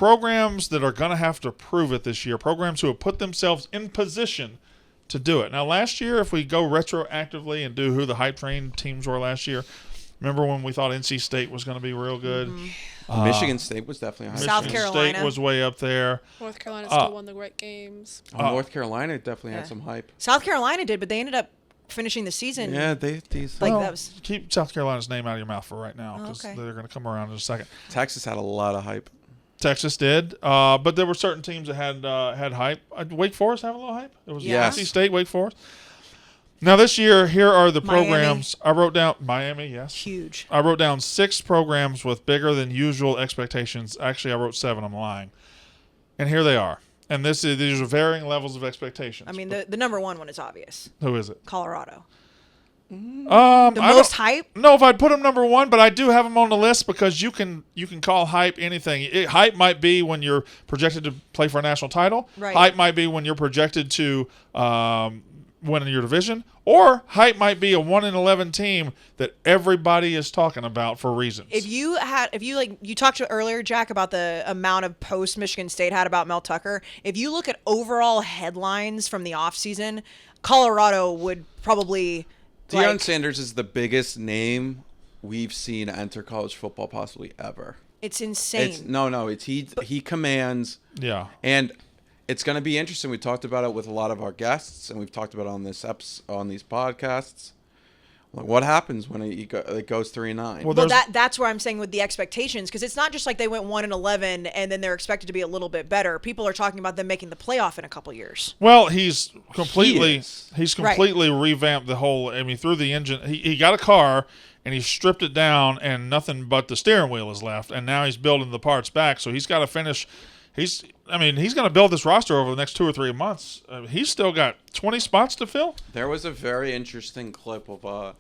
programs that are going to have to prove it this year, programs who have put themselves in position to do it. Now, last year, if we go retroactively and do who the hype train teams were last year, remember when we thought NC State was going to be real good? Mm-hmm. Michigan State was definitely a hype South train. Carolina. State was way up there. North Carolina still won the great games. North Carolina definitely had some hype. South Carolina did, but they ended up finishing the season. Yeah, Keep South Carolina's name out of your mouth for right now because okay. they're going to come around in a second. Texas had a lot of hype. Texas did, but there were certain teams that had hype. Wake Forest have a little hype. It was NC State, Wake Forest. Now this year, here are the programs. I wrote down Miami. Yes, huge. I wrote down 6 programs with bigger than usual expectations. Actually, I wrote 7. I'm lying, and here they are. And these are varying levels of expectations. I mean, the number one is obvious. Who is it? Colorado. The most hype? No, if I'd put them number 1, but I do have them on the list because you can call hype anything. Hype might be when you're projected to play for a national title. Right. Hype might be when you're projected to win in your division, or hype might be a 1-11 team that everybody is talking about for reasons. If you talked earlier, Jack, about the amount of posts Michigan State had about Mel Tucker. If you look at overall headlines from the offseason, Colorado would probably. Deion Sanders is the biggest name we've seen enter college football possibly ever. It's insane. He commands. Yeah. And it's going to be interesting. We talked about it with a lot of our guests, and we've talked about it on these podcasts. Like, what happens when it goes 3-9? Well, that's where I'm saying with the expectations, because it's not just like they went 1-11 and then they're expected to be a little bit better. People are talking about them making the playoff in a couple years. Well, he's completely revamped the whole. I mean, through the engine, he got a car and he stripped it down, and nothing but the steering wheel is left. And now he's building the parts back, so he's got to finish. He's going to build this roster over the next 2 or 3 months. He's still got 20 spots to fill. There was a very interesting clip of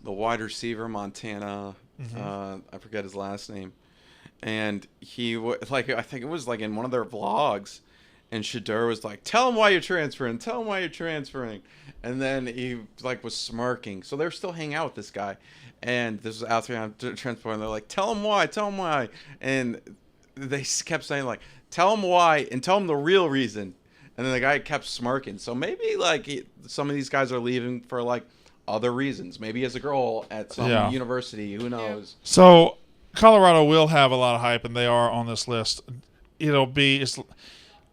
the wide receiver, Montana. I forget his last name. And he, I think it was like in one of their vlogs. And Shedeur was like, tell him why you're transferring. Tell him why you're transferring. And then he was smirking. So they're still hanging out with this guy. And this was after I'm transferring. They're like, tell him why. Tell him why. And they kept saying tell him why and tell him the real reason. And then the guy kept smirking. So maybe some of these guys are leaving for other reasons. Maybe he has a girl at some university. Who knows? So Colorado will have a lot of hype, and they are on this list.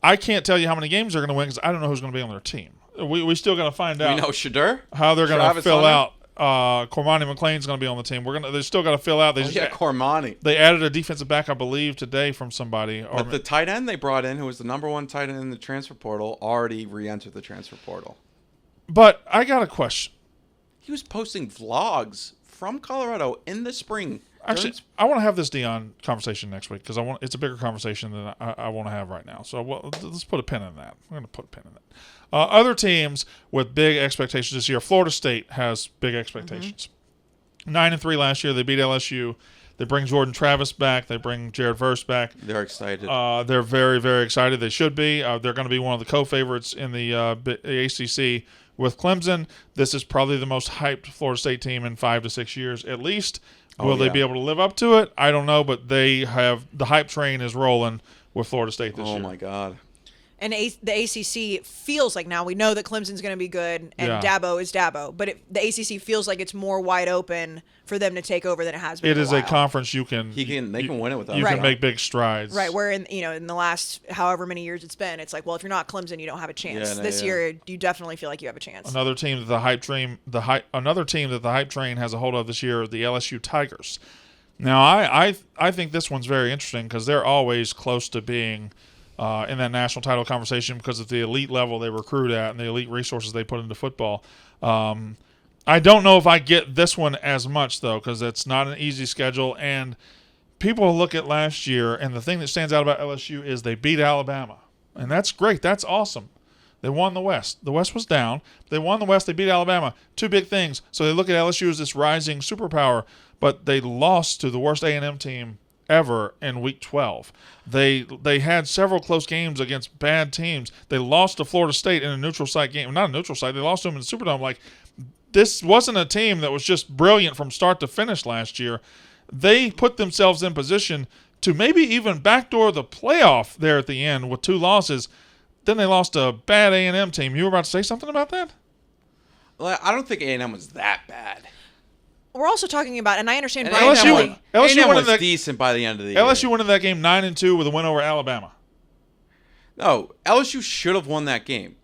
I can't tell you how many games they're going to win because I don't know who's going to be on their team. We still got to find out. We know Shedeur? How they're going to fill out. Cormani McLean's going to be on the team. They still got to fill out. Cormani. They added a defensive back, I believe, today from somebody. But the tight end they brought in, who was the number 1 tight end in the transfer portal, already re-entered the transfer portal. But I got a question. He was posting vlogs from Colorado in the spring. Actually, I want to have this Deion conversation next week because it's a bigger conversation than I want to have right now. So let's put a pin in that. We're going to put a pin in that. Other teams with big expectations this year. Florida State has big expectations. 9-3 last year. They beat LSU. They bring Jordan Travis back. They bring Jared Verse back. They're excited. They're very, very excited. They should be. They're going to be one of the co-favorites in the ACC with Clemson. This is probably the most hyped Florida State team in 5 to 6 years at least. Will they be able to live up to it? I don't know, but the hype train is rolling with Florida State this year. Oh, my God. And the ACC feels like now we know that Clemson's going to be good and Dabo is Dabo, but the ACC feels like it's more wide open for them to take over than it has been. It is a conference they can win it without. You can make big strides. Right, where in the last however many years it's been, it's like, well, if you're not Clemson, you don't have a chance. This year, you definitely feel like you have a chance. Another team that the hype train has a hold of this year, the LSU Tigers. Now, I think this one's very interesting because they're always close to being in that national title conversation because of the elite level they recruit at and the elite resources they put into football. I don't know if I get this one as much, though, because it's not an easy schedule. And people look at last year, and the thing that stands out about LSU is they beat Alabama. And that's great. That's awesome. They won the West. The West was down. They won the West. They beat Alabama. 2 big things. So they look at LSU as this rising superpower, but they lost to the worst A&M team ever in Week 12. They had several close games against bad teams. They lost to Florida State in a neutral site game. Not a neutral site. They lost to them in the Superdome. This wasn't a team that was just brilliant from start to finish last year. They put themselves in position to maybe even backdoor the playoff there at the end with 2 losses. Then they lost a bad A&M team. You were about to say something about that? Well, I don't think A&M was that bad. We're also talking about, and I understand And Brian LSU Kelly. went was in that decent by the end of the LSU year. went in that game 9-2 with a win over Alabama. No, LSU should have won that game,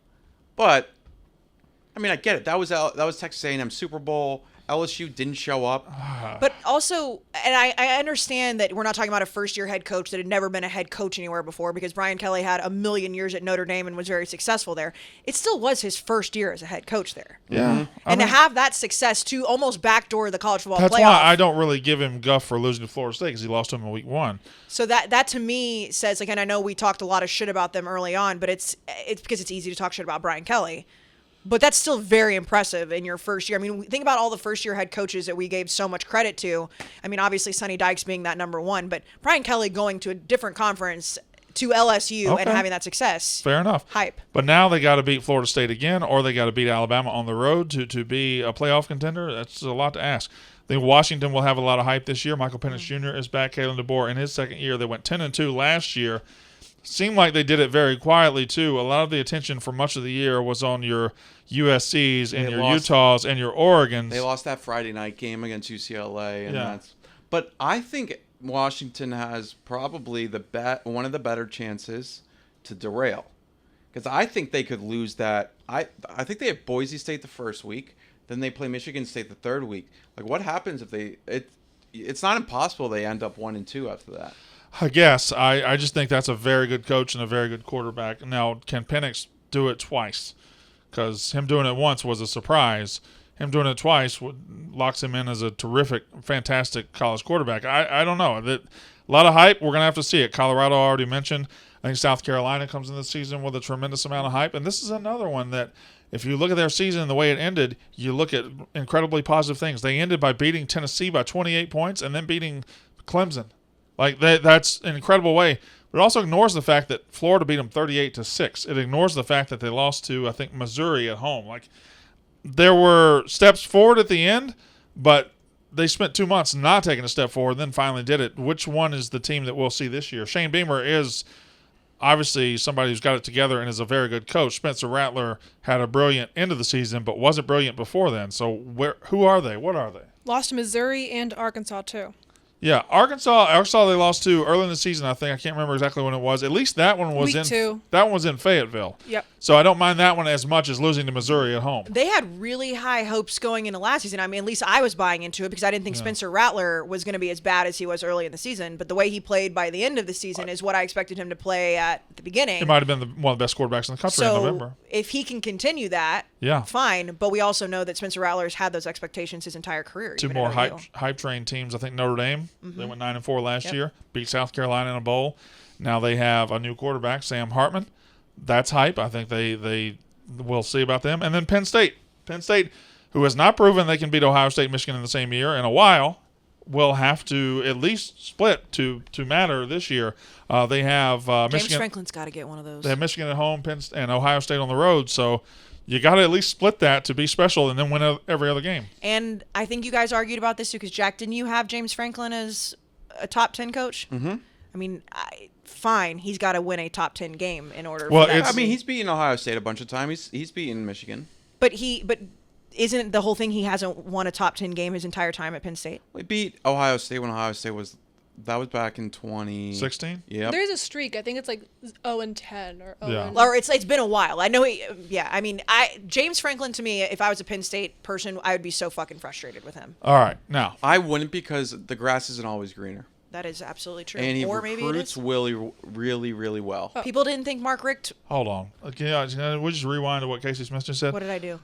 but I mean, I get it. That was Texas A&M Super Bowl. LSU didn't show up. But also, and I understand that we're not talking about a first-year head coach that had never been a head coach anywhere before, because Brian Kelly had a million years at Notre Dame and was very successful there. It still was his first year as a head coach there. Yeah. And to have that success to almost backdoor the college football That's playoff. why I don't really give him guff for losing to Florida State because he lost to them in week 1. So that to me says, like, and I know we talked a lot of shit about them early on, but it's because it's easy to talk shit about Brian Kelly. But that's still very impressive in your first year. I mean, think about all the first-year head coaches that we gave so much credit to. I mean, obviously, Sonny Dykes being that number one, but Brian Kelly going to a different conference to LSU and having that success. Fair enough. Hype. But now they got to beat Florida State again, or they got to beat Alabama on the road to be a playoff contender. That's a lot to ask. I think Washington will have a lot of hype this year. Michael Penix Jr. is back. Kalen DeBoer in his second year. They went 10-2 last year. Seemed like they did it very quietly, too. A lot of the attention for much of the year was on your USCs and your Utahs and your Oregons. They lost that Friday night game against UCLA, and but I think Washington has probably one of the better chances to derail, because I think they could lose that. I think they have Boise State the first week, then they play Michigan State the third week. Like, what happens if it's not impossible they end up 1-2 after that. I guess. I just think that's a very good coach and a very good quarterback. Now, can Penix do it twice? Because him doing it once was a surprise. Him doing it twice locks him in as a terrific, fantastic college quarterback. I don't know. A lot of hype. We're going to have to see it. Colorado already mentioned. I think South Carolina comes in this season with a tremendous amount of hype. And this is another one that, if you look at their season and the way it ended, you look at incredibly positive things. They ended by beating Tennessee by 28 points and then beating Clemson. Like, that's an incredible way. But it also ignores the fact that Florida beat them 38-6. It ignores the fact that they lost to, I think, Missouri at home. Like, there were steps forward at the end, but they spent 2 months not taking a step forward and then finally did it. Which one is the team that we'll see this year? Shane Beamer is obviously somebody who's got it together and is a very good coach. Spencer Rattler had a brilliant end of the season, but wasn't brilliant before then. So who are they? What are they? Lost to Missouri and Arkansas, too. Yeah, Arkansas they lost to early in the season, I think. I can't remember exactly when it was. At least that one was Week 2. That one was in Fayetteville. Yep. So I don't mind that one as much as losing to Missouri at home. They had really high hopes going into last season. I mean, at least I was buying into it because I didn't think Spencer Rattler was going to be as bad as he was early in the season. But the way he played by the end of the season is what I expected him to play at the beginning. He might have been one of the best quarterbacks in the country in November. If he can continue that, fine. But we also know that Spencer Rattler's had those expectations his entire career. 2 more hype train teams. I think Notre Dame. They went 9-4 last year. Beat South Carolina in a bowl. Now they have a new quarterback, Sam Hartman. That's hype. I think they will see about them. And then Penn State. Penn State, who has not proven they can beat Ohio State, Michigan in the same year in a while, will have to at least split to matter this year. They have Michigan. James Franklin's got to get one of those. They have Michigan at home, Penn and Ohio State on the road. So you got to at least split that to be special and then win every other game. And I think you guys argued about this too, because Jack, didn't you have James Franklin as a top 10 coach? Mm-hmm. I mean, fine, he's got to win a top 10 game in order. Well, for that. I mean, he's beaten Ohio State a bunch of times. He's beaten Michigan. But isn't the whole thing he hasn't won a top 10 game his entire time at Penn State? We beat Ohio State when Ohio State was back in 16. Yeah. There's a streak. I think it's like 0-10 or 0. Or it's been a while. I know. I mean, James Franklin, to me, if I was a Penn State person, I would be so fucking frustrated with him. All right, now I wouldn't, because the grass isn't always greener. That is absolutely true. And he or maybe it recruits is. really, really, really well. People didn't think Mark Richt. hold on. Okay, we'll just rewind to what Casey Smith just said. What did I do?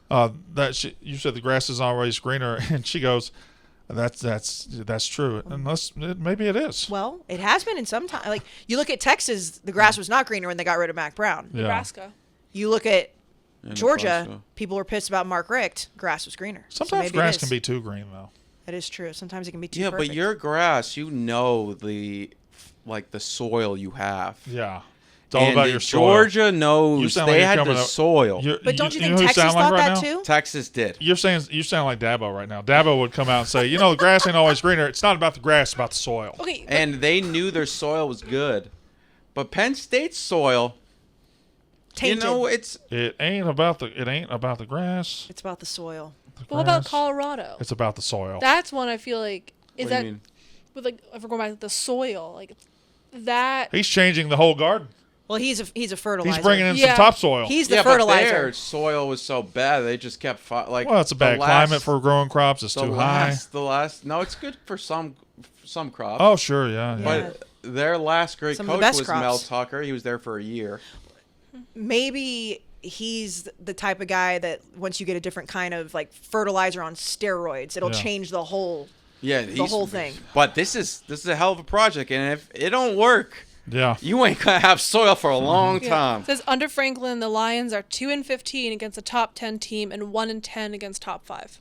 You said the grass is always greener, and she goes, "That's true." Unless maybe it is. Well, it has been in some time. Like, you look at Texas, the grass was not greener when they got rid of Mac Brown. Yeah. Nebraska. You look at And Georgia, Nebraska. people were pissed about Mark Richt. Grass was greener. So Sometimes maybe grass it can is. be too green, though. That is true. Sometimes it can be too Yeah, perfect. but your grass, the soil you have. It's all about your soil. Georgia You knows sound like they you're had coming the up- soil. But don't you know think who Texas sound like thought right that now? too? Texas did. You sound like Dabo right now. Dabo would come out and say, the grass ain't always greener. It's not about the grass, it's about the soil. Okay, And they knew their soil was good. But Penn State's soil, Tainted. It ain't about the grass. It's about the soil. what about grass. Colorado? It's about the soil. That's one I feel like is What do that you mean? with like if we're going back to the soil, like that. He's changing the whole garden. Well, he's a fertilizer. He's bringing in Yeah. some topsoil. He's the yeah, fertilizer. but their soil was so bad they just kept Well, it's a bad climate for growing crops. It's too high. No, it's good for some crops. Oh, sure, yeah. But their last great Some of the coach best was crops. Mel Tucker. He was there for a year. Maybe he's the type of guy that once you get a different kind of like fertilizer on steroids, it'll Yeah. change the whole Yeah, the whole thing. But this is a hell of a project, and if it don't work, Yeah. you ain't gonna have soil for a long Yeah. time. It says under Franklin, the Lions are 2-15 against a top 10 team and 1-10 against top 5.